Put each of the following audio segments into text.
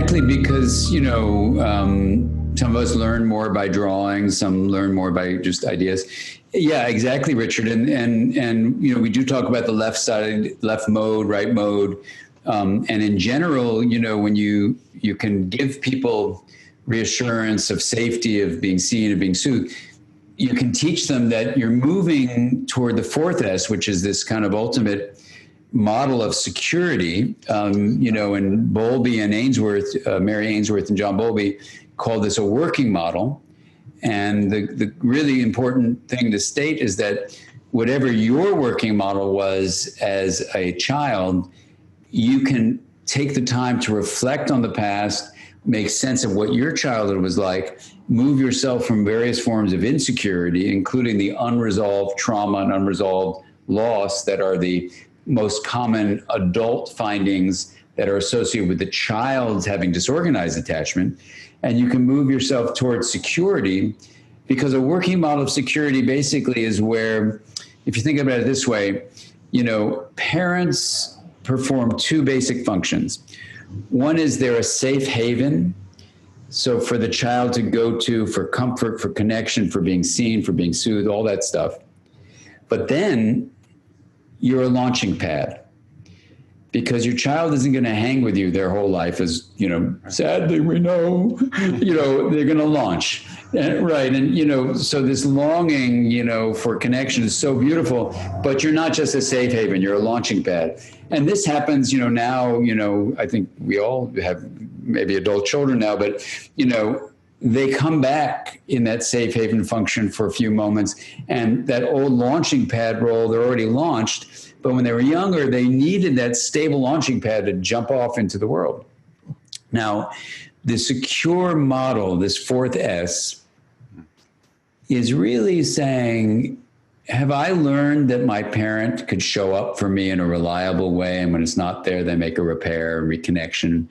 exactly, because, some of us learn more by drawing, some learn more by just ideas. Yeah, exactly, Richard. And we do talk about the left side, left mode, right mode. And in general, when you can give people reassurance of safety, of being seen, of being soothed, you can teach them that you're moving toward the fourth S, which is this kind of ultimate model of security. And Bowlby and Ainsworth, Mary Ainsworth and John Bowlby, call this a working model. And the really important thing to state is that whatever your working model was as a child, you can take the time to reflect on the past, make sense of what your childhood was like, move yourself from various forms of insecurity, including the unresolved trauma and unresolved loss that are the most common adult findings that are associated with the child's having disorganized attachment. And you can move yourself towards security, because a working model of security basically is where, if you think about it this way, parents perform two basic functions. One is they're a safe haven. So for the child to go to for comfort, for connection, for being seen, for being soothed, all that stuff. But then you're a launching pad, because your child isn't going to hang with you their whole life, as, sadly we know, they're going to launch. Right. And, so this longing, for connection is so beautiful, but you're not just a safe haven, you're a launching pad. And this happens, now, I think we all have maybe adult children now, but, they come back in that safe haven function for a few moments, and that old launching pad role, they're already launched. But when they were younger, they needed that stable launching pad to jump off into the world. Now, the secure model, this fourth S, is really saying, have I learned that my parent could show up for me in a reliable way, and when it's not there, they make a repair, reconnection?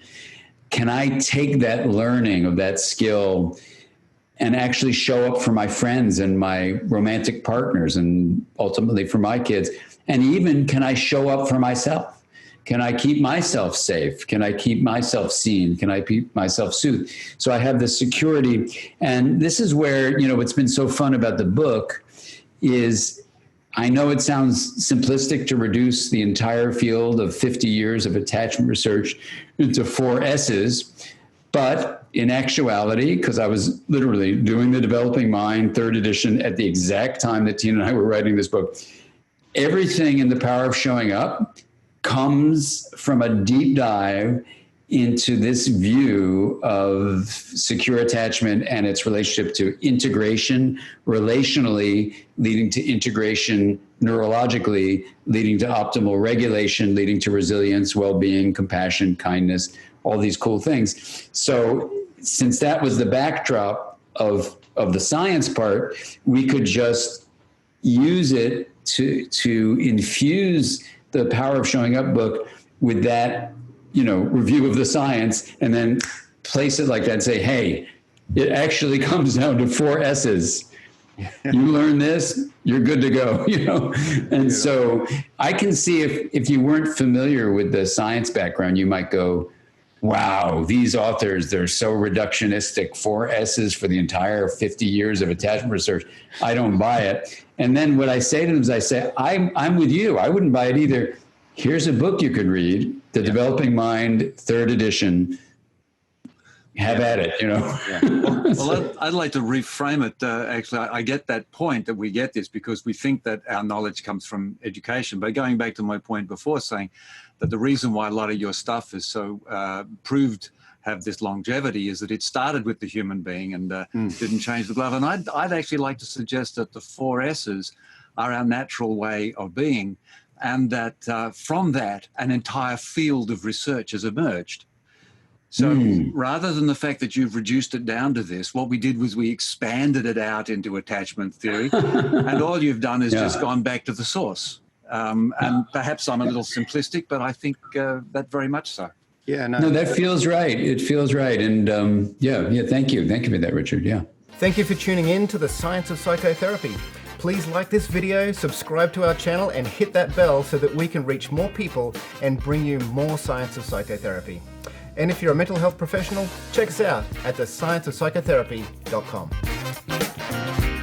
Can I take that learning of that skill and actually show up for my friends and my romantic partners, and ultimately for my kids? And even, can I show up for myself? Can I keep myself safe? Can I keep myself seen? Can I keep myself soothed? So I have this security. And this is where, what's been so fun about the book is, I know it sounds simplistic to reduce the entire field of 50 years of attachment research into 4 S's, but in actuality, because I was literally doing the Developing Mind 3rd edition at the exact time that Tina and I were writing this book, everything in The Power of Showing Up comes from a deep dive into this view of secure attachment and its relationship to integration, relationally leading to integration, neurologically leading to optimal regulation, leading to resilience, well-being, compassion, kindness, all these cool things. So since that was the backdrop of the science part, we could just use it to infuse the Power of Showing Up book with that review of the science, and then place it like that and say, hey, it actually comes down to 4 S's. You learn this, you're good to go, And so I can see if you weren't familiar with the science background, you might go, wow, these authors, they're so reductionistic, 4 S's for the entire 50 years of attachment research. I don't buy it. And then what I say to them is, I say, I'm with you. I wouldn't buy it either. Here's a book you could read, The Developing Mind, 3rd edition. Have at it, Well, I'd like to reframe it. Actually, I get that point, that we get this because we think that our knowledge comes from education. But going back to my point before, saying that the reason why a lot of your stuff is so proved have this longevity is that it started with the human being and didn't change the glove. And I'd actually like to suggest that the 4 S's are our natural way of being, and that from that, an entire field of research has emerged. So rather than the fact that you've reduced it down to this, what we did was we expanded it out into attachment theory, and all you've done is just gone back to the source. And perhaps I'm a little simplistic, but I think that very much so. Yeah, no, that feels right. It feels right. And thank you. Thank you for that, Richard. Yeah. Thank you for tuning in to the Science of Psychotherapy. Please like this video, subscribe to our channel, and hit that bell so that we can reach more people and bring you more Science of Psychotherapy. And if you're a mental health professional, check us out at thescienceofpsychotherapy.com.